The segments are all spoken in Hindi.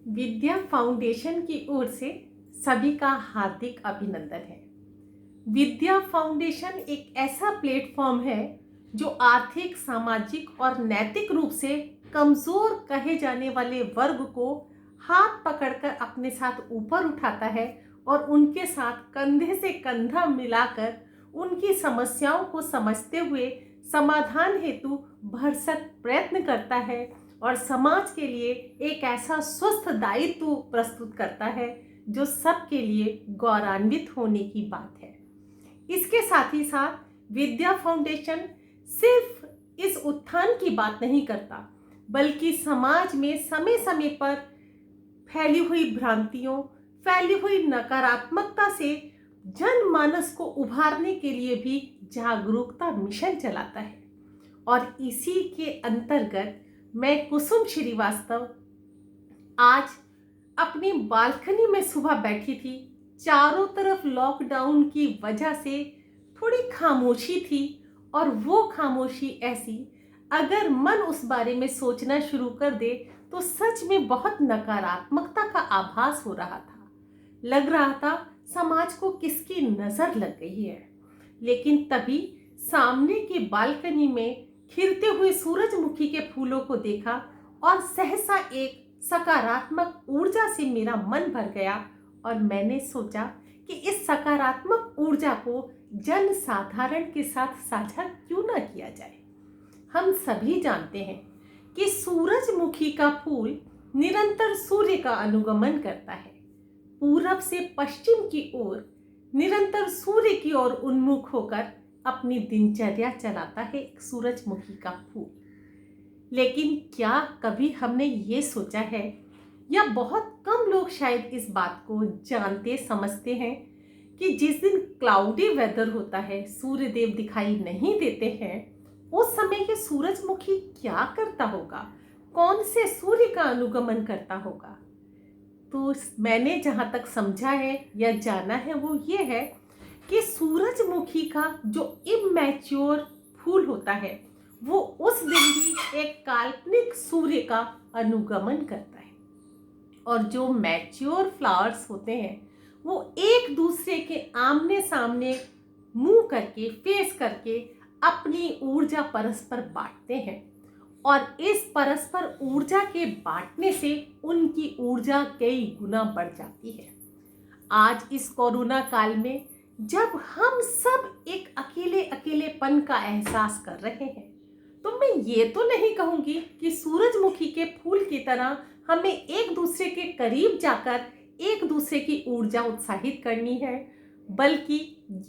विद्या फाउंडेशन की ओर से सभी का हार्दिक अभिनंदन है। विद्या फाउंडेशन एक ऐसा प्लेटफॉर्म है जो आर्थिक, सामाजिक और नैतिक रूप से कमजोर कहे जाने वाले वर्ग को हाथ पकड़कर अपने साथ ऊपर उठाता है और उनके साथ कंधे से कंधा मिलाकर उनकी समस्याओं को समझते हुए समाधान हेतु भरसक प्रयत्न करता है और समाज के लिए एक ऐसा स्वस्थ दायित्व प्रस्तुत करता है जो सबके लिए गौरवान्वित होने की बात है। इसके साथ ही साथ विद्या फाउंडेशन सिर्फ इस उत्थान की बात नहीं करता, बल्कि समाज में समय समय पर फैली हुई भ्रांतियों, फैली हुई नकारात्मकता से जनमानस को उभारने के लिए भी जागरूकता मिशन चलाता है। और इसी के अंतर्गत मैं कुसुम श्रीवास्तव आज अपनी बालकनी में सुबह बैठी थी। चारों तरफ लॉकडाउन की वजह से थोड़ी खामोशी थी और वो खामोशी ऐसी, अगर मन उस बारे में सोचना शुरू कर दे तो सच में बहुत नकारात्मकता का आभास हो रहा था। लग रहा था समाज को किसकी नजर लग गई है। लेकिन तभी सामने की बालकनी में खिलते हुए सूरजमुखी के फूलों को देखा और सहसा एक सकारात्मक ऊर्जा से मेरा मन भर गया और मैंने सोचा कि इस सकारात्मक ऊर्जा को जन साधारण के साथ साझा क्यों ना किया जाए। हम सभी जानते हैं कि सूरजमुखी का फूल निरंतर सूर्य का अनुगमन करता है। पूरब से पश्चिम की ओर निरंतर सूर्य की ओर उन्मुख होकर अपनी दिनचर्या चलाता है एक सूरजमुखी का फूल। लेकिन क्या कभी हमने ये सोचा है, या बहुत कम लोग शायद इस बात को जानते समझते हैं, कि जिस दिन क्लाउडी वेदर होता है, सूर्य देव दिखाई नहीं देते हैं, उस समय ये सूरजमुखी क्या करता होगा, कौन से सूर्य का अनुगमन करता होगा। तो मैंने जहां तक समझा है या जाना है वो ये है कि सूरजमुखी का जो इमैच्योर फूल होता है वो उस दिन भी एक काल्पनिक सूर्य का अनुगमन करता है, और जो मैच्योर फ्लावर्स होते हैं वो एक दूसरे के आमने सामने मुंह करके, फेस करके अपनी ऊर्जा परस्पर बांटते हैं। और इस परस्पर ऊर्जा के बांटने से उनकी ऊर्जा कई गुना बढ़ जाती है। आज इस कोरोना काल में जब हम सब एक अकेले अकेलेपन का एहसास कर रहे हैं, तो मैं ये तो नहीं कहूंगी कि सूरजमुखी के फूल की तरह हमें एक दूसरे के करीब जाकर एक दूसरे की ऊर्जा उत्साहित करनी है, बल्कि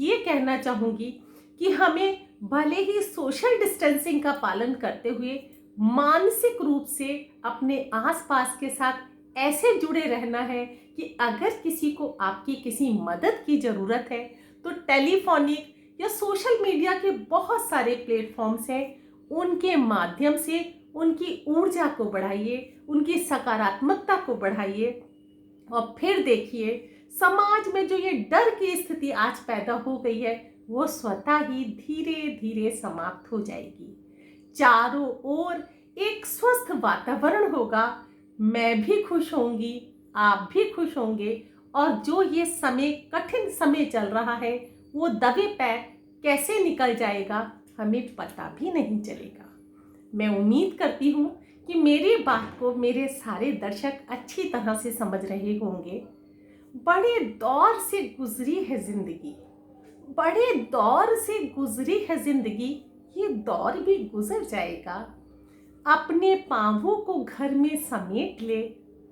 ये कहना चाहूंगी कि हमें भले ही सोशल डिस्टेंसिंग का पालन करते हुए मानसिक रूप से अपने आसपास के साथ ऐसे जुड़े रहना है कि अगर किसी को आपकी किसी मदद की ज़रूरत है तो टेलीफोनिक या सोशल मीडिया के बहुत सारे प्लेटफॉर्म्स हैं, उनके माध्यम से उनकी ऊर्जा को बढ़ाइए, उनकी सकारात्मकता को बढ़ाइए। और फिर देखिए, समाज में जो ये डर की स्थिति आज पैदा हो गई है वो स्वतः ही धीरे धीरे समाप्त हो जाएगी। चारों ओर एक स्वस्थ वातावरण होगा, मैं भी खुश होंगी, आप भी खुश होंगे, और जो ये समय, कठिन समय चल रहा है, वो दबे पैर कैसे निकल जाएगा हमें पता भी नहीं चलेगा। मैं उम्मीद करती हूँ कि मेरी बात को मेरे सारे दर्शक अच्छी तरह से समझ रहे होंगे। बड़े दौर से गुजरी है जिंदगी, बड़े दौर से गुजरी है जिंदगी, ये दौर भी गुजर जाएगा। अपने पांवों को घर में समेट ले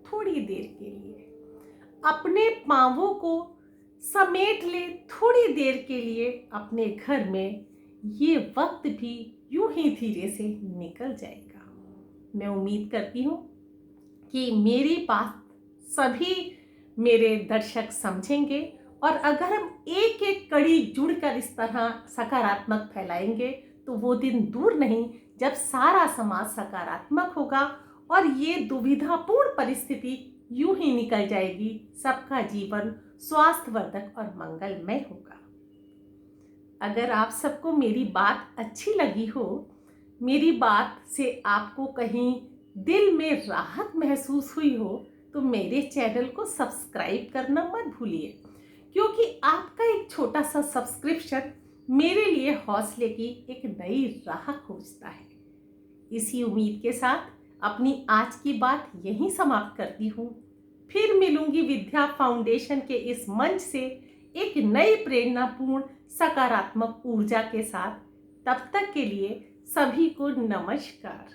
थोड़ी देर के लिए, अपने पांवों को समेट ले थोड़ी देर के लिए अपने घर में। ये वक्त भी यूं ही धीरे से निकल जाएगा। मैं उम्मीद करती हूँ कि मेरी बात सभी मेरे दर्शक समझेंगे, और अगर हम एक एक कड़ी जुड़कर इस तरह सकारात्मक फैलाएंगे तो वो दिन दूर नहीं जब सारा समाज सकारात्मक होगा और ये दुविधापूर्ण परिस्थिति यूं ही निकल जाएगी। सबका जीवन स्वास्थ्यवर्धक और मंगलमय होगा। अगर आप सबको मेरी बात अच्छी लगी हो, मेरी बात से आपको कहीं दिल में राहत महसूस हुई हो, तो मेरे चैनल को सब्सक्राइब करना मत भूलिए, क्योंकि आपका एक छोटा सा सब्सक्रिप्शन मेरे लिए हौसले की एक नई राह खोजता है। इसी उम्मीद के साथ अपनी आज की बात यहीं समाप्त करती हूँ। फिर मिलूंगी विद्या फाउंडेशन के इस मंच से एक नई प्रेरणापूर्ण सकारात्मक ऊर्जा के साथ। तब तक के लिए सभी को नमस्कार।